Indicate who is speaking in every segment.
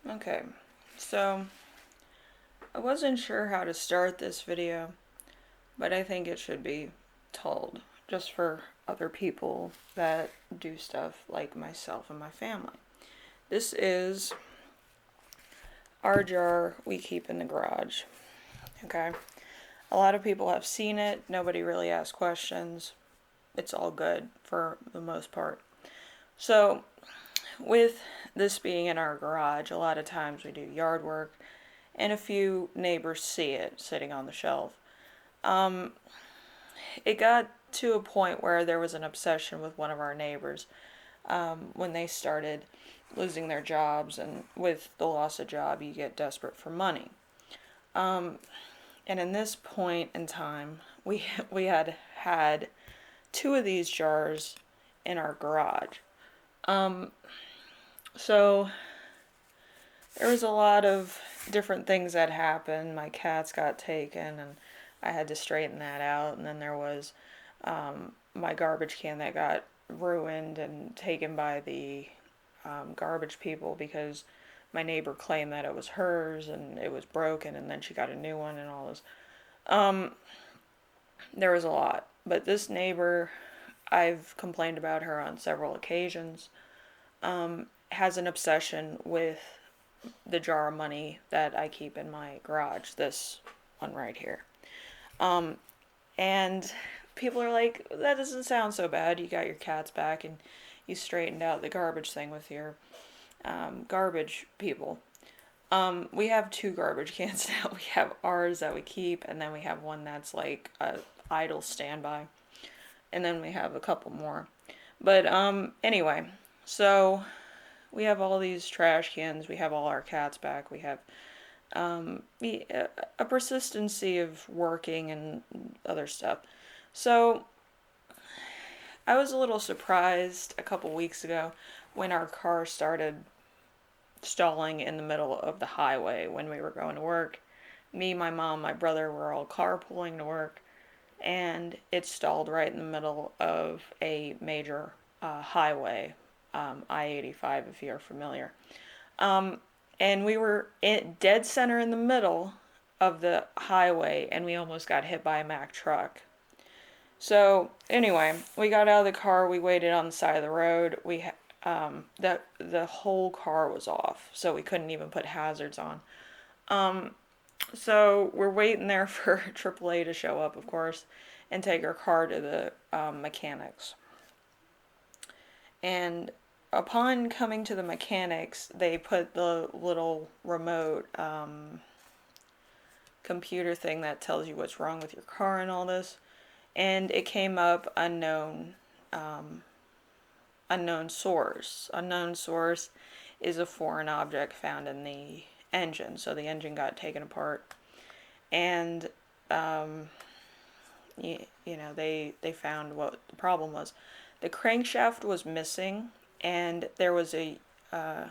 Speaker 1: Okay, so I wasn't sure how to start this video, but I think it should be told just for other people that do stuff like myself and my family. This is our jar we keep in the garage. Okay, a lot of people have seen it, nobody really asks questions. It's all good for the most part. So, with this being in our garage, a lot of times we do yard work, and a few neighbors see it sitting on the shelf. Um, it got to a point where there was an obsession with one of our neighbors when they started losing their jobs, and with the loss of job, you get desperate for money. Um, and in this point in time, we had two of these jars in our garage. Um, so there was a lot of different things that happened. My cats got taken, and I had to straighten that out. And then there was my garbage can that got ruined and taken by the garbage people because my neighbor claimed that it was hers and it was broken, and then she got a new one and all this. Um, there was a lot. But this neighbor, I've complained about her on several occasions, has an obsession with the jar of money that I keep in my garage, this one right here. Um, and people are like, that doesn't sound so bad. You got your cats back and you straightened out the garbage thing with your garbage people. We have two garbage cans now. We have ours that we keep, and then we have one that's like a idle standby, and then we have a couple more. But anyway, so we have all these trash cans. We have all our cats back. We have a persistency of working and other stuff. So I was a little surprised a couple weeks ago when our car started stalling in the middle of the highway when we were going to work. Me, my mom, my brother were all carpooling to work, and it stalled right in the middle of a major highway, I 85, if you're familiar. Um, and we were in dead center in the middle of the highway, and we almost got hit by a Mack truck. So anyway, we got out of the car. We waited on the side of the road. The whole car was off, so we couldn't even put hazards on. Um, so we're waiting there for AAA to show up, of course, and take our car to the mechanics. And upon coming to the mechanics, they put the little remote computer thing that tells you what's wrong with your car and all this, and it came up um, unknown source. Unknown source is a foreign object found in the engine, so the engine got taken apart, and um, they found what the problem was. The crankshaft was missing, and there was a uh,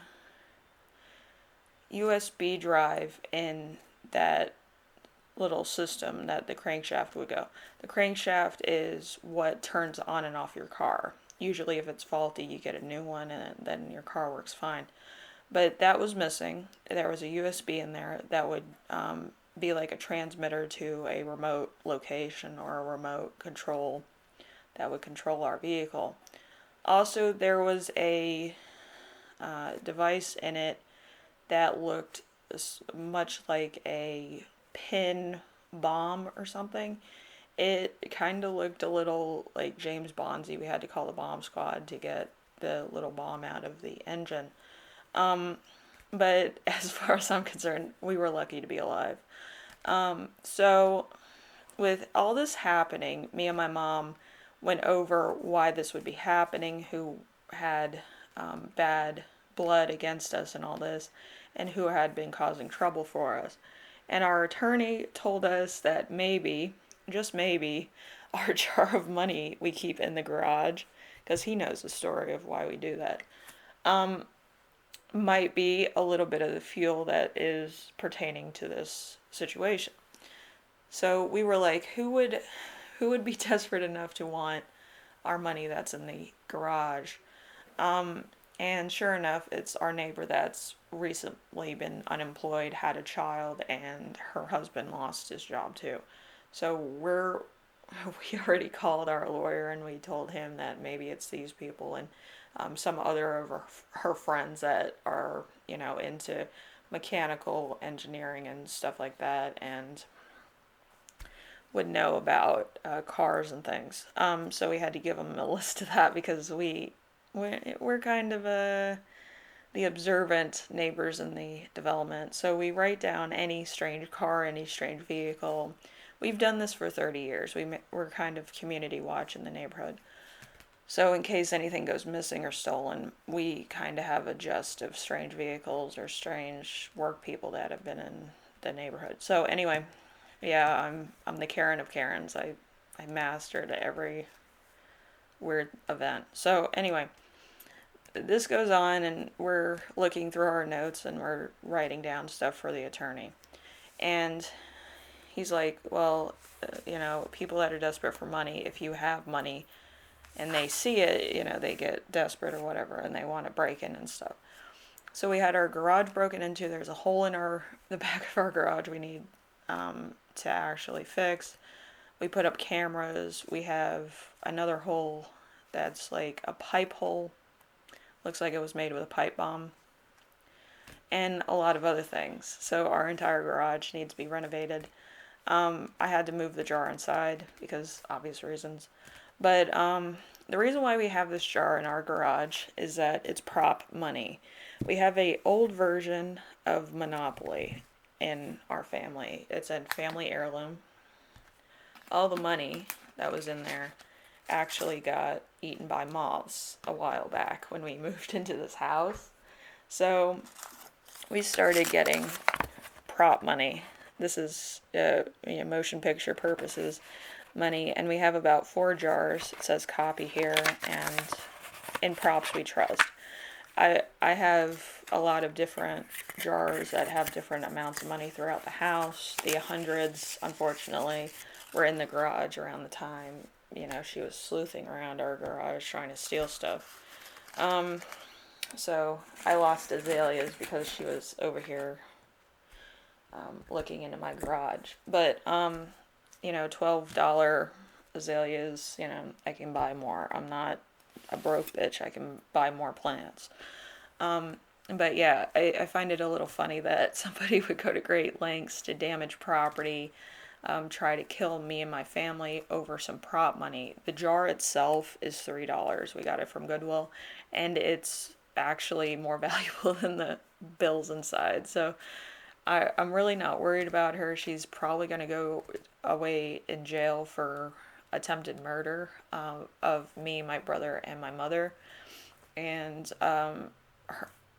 Speaker 1: USB drive in that little system that the crankshaft would go. The crankshaft is what turns on and off your car. Usually, if it's faulty, you get a new one and then your car works fine. But that was missing. There was a USB in there that would be like a transmitter to a remote location or a remote control that would control our vehicle. Also, there was a device in it that looked much like a pin bomb or something. It kind of looked a little like James Bondsy. We had to call the bomb squad to get the little bomb out of the engine. Um, but as far as I'm concerned, we were lucky to be alive. So with all this happening, me and my mom went over why this would be happening, who had bad blood against us and all this, and who had been causing trouble for us. And our attorney told us that maybe, just maybe, our jar of money we keep in the garage, because he knows the story of why we do that, um, might be a little bit of the fuel that is pertaining to this situation. So we were like, who would be desperate enough to want our money that's in the garage? Um, And sure enough, it's our neighbor that's recently been unemployed, had a child, and her husband lost his job too. So we already called our lawyer and we told him that maybe it's these people and some other of her friends that are, into mechanical engineering and stuff like that and would know about cars and things. So we had to give them a list of that because we're kind of the observant neighbors in the development. So we write down any strange car, any strange vehicle. We've done this for 30 years. We're kind of community watch in the neighborhood. So in case anything goes missing or stolen, we kind of have a gist of strange vehicles or strange work people that have been in the neighborhood. So anyway, yeah, I'm the Karen of Karens. I mastered every weird event. So anyway, this goes on and we're looking through our notes and we're writing down stuff for the attorney. And he's like, well, people that are desperate for money, if you have money and they see it, they get desperate or whatever and they want to break in and stuff. So we had our garage broken into. There's a hole in the back of our garage we need to actually fix. We put up cameras. We have another hole that's like a pipe hole. Looks like it was made with a pipe bomb. And a lot of other things. So our entire garage needs to be renovated. I had to move the jar inside because obvious reasons. But the reason why we have this jar in our garage is that it's prop money. We have a old version of Monopoly in our family. It's a family heirloom. All the money that was in there actually got eaten by moths a while back when we moved into this house. So we started getting prop money. This is motion picture purposes money, and we have about 4 jars. It says copy here, and in props we trust. I have a lot of different jars that have different amounts of money throughout the house. The hundreds, unfortunately, were in the garage around the time, she was sleuthing around our garage trying to steal stuff. So I lost azaleas because she was over here looking into my garage. But, $12 azaleas, I can buy more. I'm not a broke bitch. I can buy more plants. But yeah, I find it a little funny that somebody would go to great lengths to damage property, try to kill me and my family over some prop money. The jar itself is $3. We got it from Goodwill, and it's actually more valuable than the bills inside. So I'm really not worried about her. She's probably going to go away in jail for attempted murder of me, my brother, and my mother. And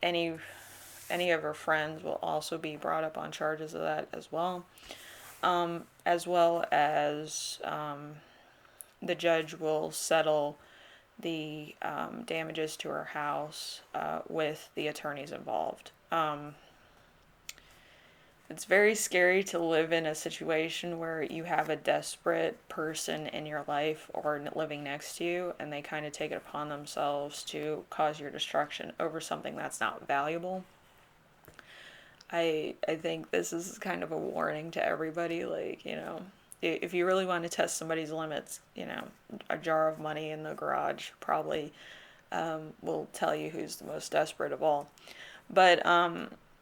Speaker 1: any of her friends will also be brought up on charges of that as well. As well as the judge will settle the damages to her house with the attorneys involved. It's very scary to live in a situation where you have a desperate person in your life or living next to you, and they kind of take it upon themselves to cause your destruction over something that's not valuable. I think this is kind of a warning to everybody, like, if you really want to test somebody's limits, a jar of money in the garage probably will tell you who's the most desperate of all. But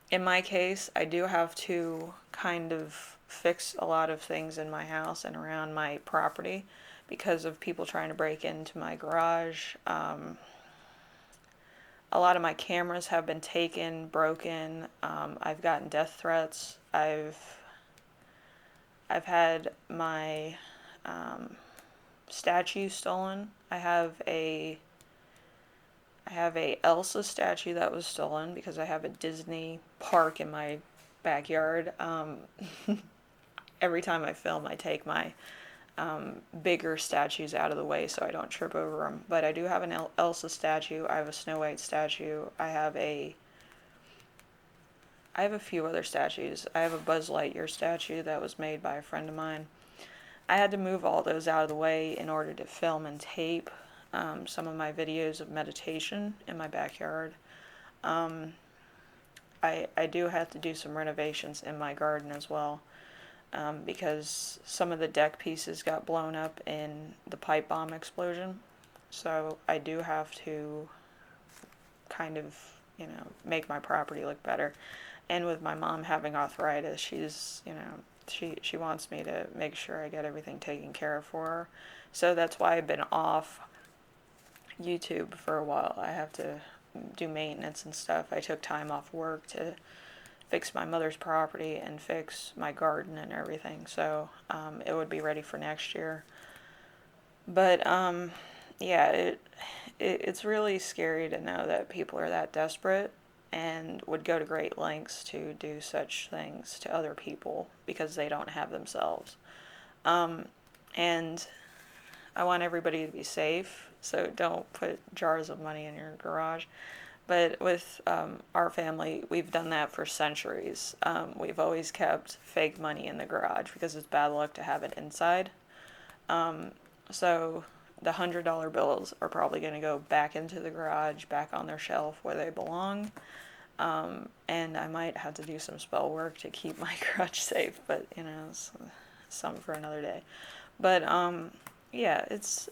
Speaker 1: in my case, I do have to kind of fix a lot of things in my house and around my property because of people trying to break into my garage. A lot of my cameras have been taken, broken. I've gotten death threats. I've had my statue stolen. I have a Elsa statue that was stolen because I have a Disney park in my backyard. Every time I film, I take my bigger statues out of the way so I don't trip over them. But I do have an Elsa statue. I have a Snow White statue. I have a few other statues. I have a Buzz Lightyear statue that was made by a friend of mine. I had to move all those out of the way in order to film and tape some of my videos of meditation in my backyard. Um, I do have to do some renovations in my garden as well, because some of the deck pieces got blown up in the pipe bomb explosion. So I do have to kind of, make my property look better. And with my mom having arthritis, she's, she wants me to make sure I get everything taken care of for her. So that's why I've been off YouTube for a while. I have to do maintenance and stuff. I took time off work to fix my mother's property and fix my garden and everything. So it would be ready for next year. But yeah, it's really scary to know that people are that desperate and would go to great lengths to do such things to other people because they don't have themselves. And I want everybody to be safe, so don't put jars of money in your garage. But with our family, we've done that for centuries. We've always kept fake money in the garage because it's bad luck to have it inside. So the $100 bills are probably going to go back into the garage, back on their shelf where they belong. And I might have to do some spell work to keep my garage safe, but it's something for another day. But yeah, it's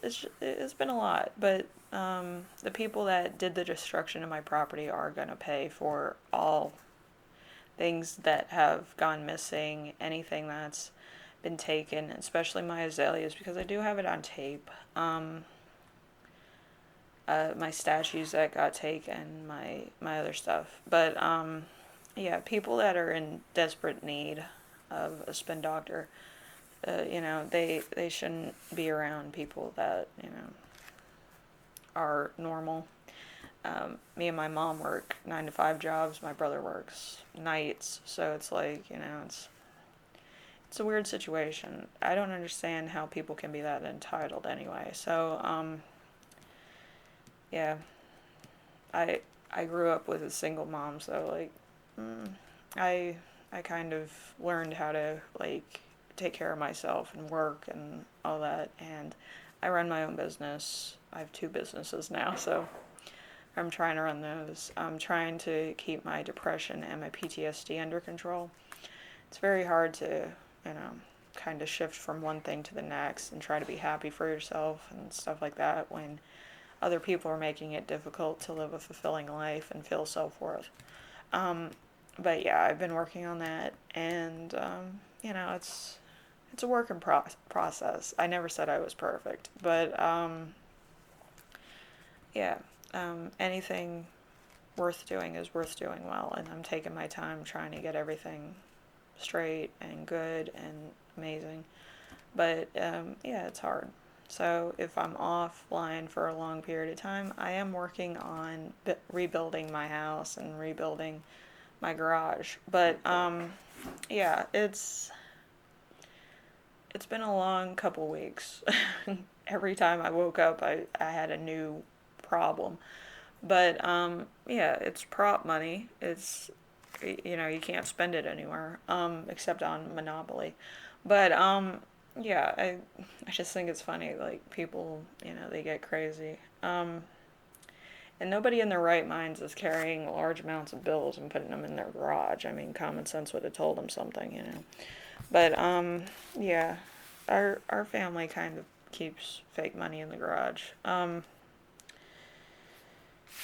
Speaker 1: been a lot. But the people that did the destruction of my property are going to pay for all things that have gone missing, anything that's been taken, especially my azaleas, because I do have it on tape. My statues that got taken, my other stuff. But yeah, people that are in desperate need of a spin doctor, they shouldn't be around people that are normal. Me and my mom work 9 to 5 jobs. My brother works nights, so it's like it's a weird situation. I don't understand how people can be that entitled anyway. So yeah, I grew up with a single mom, so like I I kind of learned how to like take care of myself and work and all that, and I run my own business. I have 2 businesses now, so I'm trying to run those. I'm trying to keep my depression and my PTSD under control. It's very hard to, kind of shift from one thing to the next and try to be happy for yourself and stuff like that when other people are making it difficult to live a fulfilling life and feel self-worth. Um, but yeah, I've been working on that, and it's a work in process. I never said I was perfect, but yeah, anything worth doing is worth doing well, and I'm taking my time trying to get everything straight and good and amazing. But yeah, it's hard. So if I'm offline for a long period of time, I am working on rebuilding my house and rebuilding my garage. But yeah, it's been a long couple weeks. Every time I woke up, I had a new problem. But yeah, it's prop money. It's you can't spend it anywhere except on Monopoly. But yeah, I just think it's funny like people, they get crazy. And nobody in their right minds is carrying large amounts of bills and putting them in their garage. I mean, common sense would have told them something. But yeah, our family kind of keeps fake money in the garage.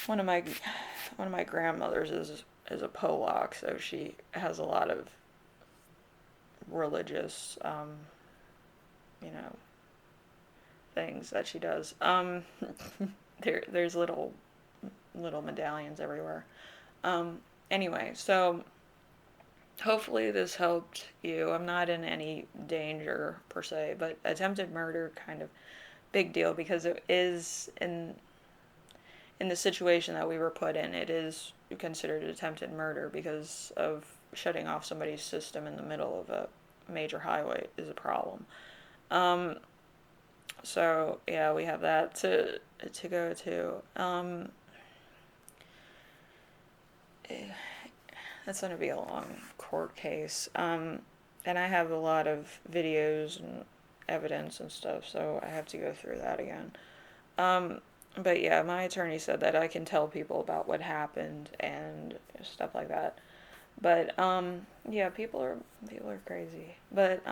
Speaker 1: One of my grandmothers is a Polak, so she has a lot of religious you know things that she does. There's little medallions everywhere. Anyway, so hopefully this helped you. I'm not in any danger per se, but attempted murder kind of big deal because it is in the situation that we were put in. It is considered attempted murder because of shutting off somebody's system in the middle of a major highway is a problem. Um, so yeah, we have that to go to. That's going to be a long court case. And I have a lot of videos and evidence and stuff, so I have to go through that again. But yeah, my attorney said that I can tell people about what happened and stuff like that. But yeah, people are crazy. But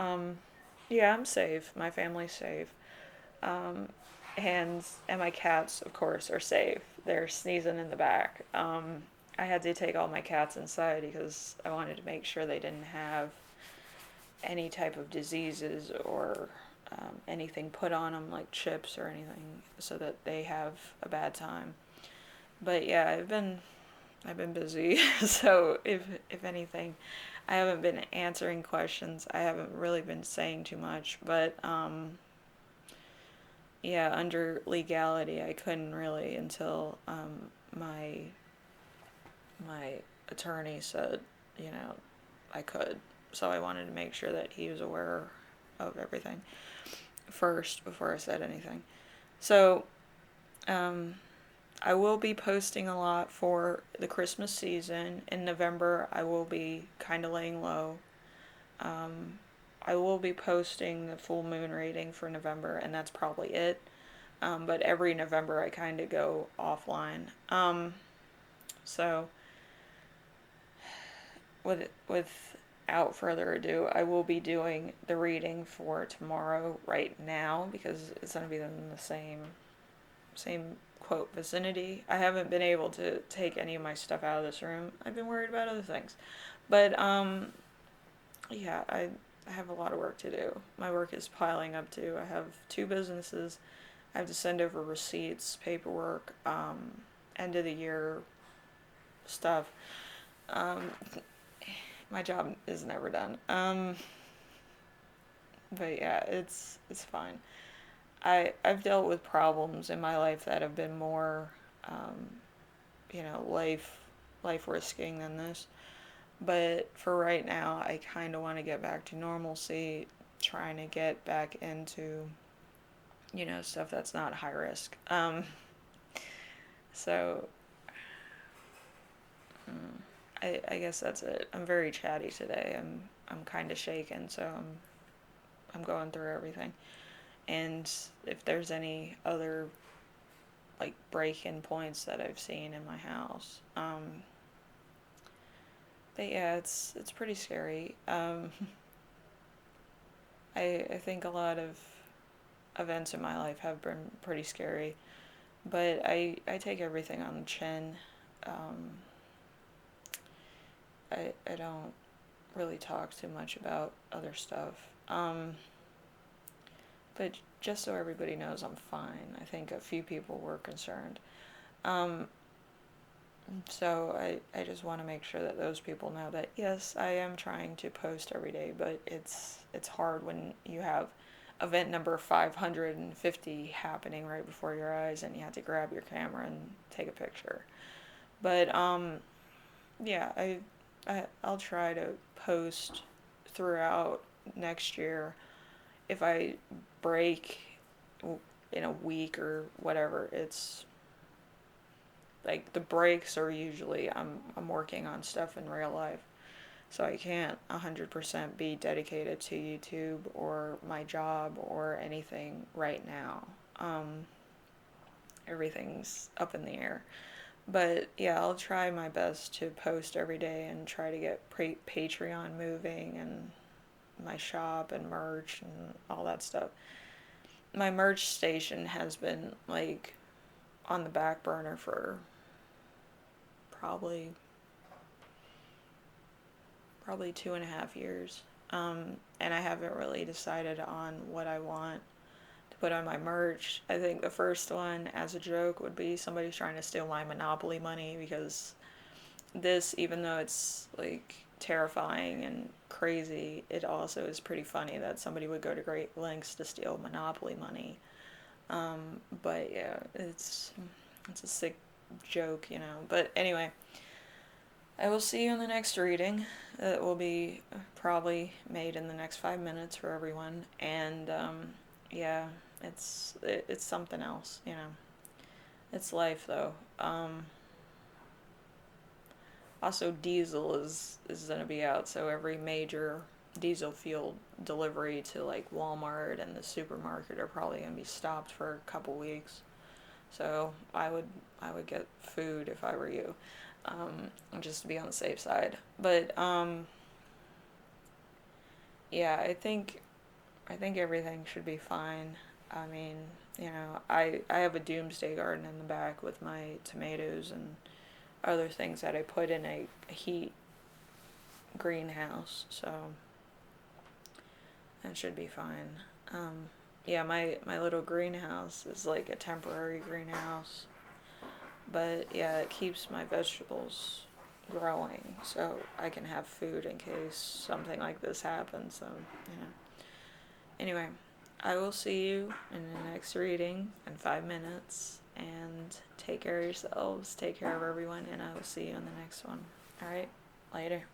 Speaker 1: yeah, I'm safe. My family's safe. Um, and my cats, of course, are safe. They're sneezing in the back. I had to take all my cats inside because I wanted to make sure they didn't have any type of diseases or anything put on them like chips or anything so that they have a bad time. But yeah, I've been busy. So if anything, I haven't been answering questions. I haven't really been saying too much, but yeah, under legality, I couldn't really until my my attorney said, you know, I could. So I wanted to make sure that he was aware of everything first before I said anything. So, um, I will be posting a lot for the Christmas season. In November, I will be kind of laying low. Um, I will be posting the full moon reading for November, and that's probably it. But every November, I kind of go offline. So, without further ado, I will be doing the reading for tomorrow right now because it's going to be in the same quote vicinity. I haven't been able to take any of my stuff out of this room. I've been worried about other things. But yeah, I have a lot of work to do. My work is piling up too. I have two businesses. I have to send over receipts, paperwork, end of the year stuff. Um, my job is never done. But yeah, it's fine. I've dealt with problems in my life that have been more, um, life risking than this. But for right now, I kind of want to get back to normalcy, trying to get back into, stuff that's not high risk. So I guess that's it. I'm very chatty today. I'm kind of shaken, so I'm going through everything. And if there's any other like break-in points that I've seen in my house, but yeah, it's pretty scary. I think a lot of events in my life have been pretty scary, but I take everything on the chin. Um, I don't really talk too much about other stuff. But just so everybody knows, I'm fine. I think a few people were concerned. Um, so I just want to make sure that those people know that yes, I am trying to post every day, but it's hard when you have event number 550 happening right before your eyes and you have to grab your camera and take a picture. But yeah, I'll try to post throughout next year. If I break in a week or whatever, it's like the breaks are usually I'm working on stuff in real life. So I can't 100% be dedicated to YouTube or my job or anything right now. Um, Everything's up in the air. But yeah, I'll try my best to post every day and try to get Patreon moving and my shop and merch and all that stuff. My merch station has been like on the back burner for probably 2.5 years. And I haven't really decided on what I want to put on my merch. I think the first one, as a joke, would be somebody's trying to steal my Monopoly money because this, even though it's like terrifying and crazy, it also is pretty funny that somebody would go to great lengths to steal Monopoly money. But yeah, it's a sick joke. But anyway, I will see you in the next reading. It will be probably made in the next 5 minutes for everyone. And yeah, it's something else. It's life though. Also, diesel is gonna be out, so every major diesel fuel delivery to like Walmart and the supermarket are probably gonna be stopped for a couple weeks. So I would get food if I were you, just to be on the safe side. But yeah, I think everything should be fine. I mean, I have a doomsday garden in the back with my tomatoes and other things that I put in a heat greenhouse, so that should be fine. Yeah, my little greenhouse is like a temporary greenhouse, but yeah, it keeps my vegetables growing, so I can have food in case something like this happens. So, you know. Anyway, I will see you in the next reading in 5 minutes. And take care of yourselves, take care of everyone, and I will see you in the next one. Alright, later.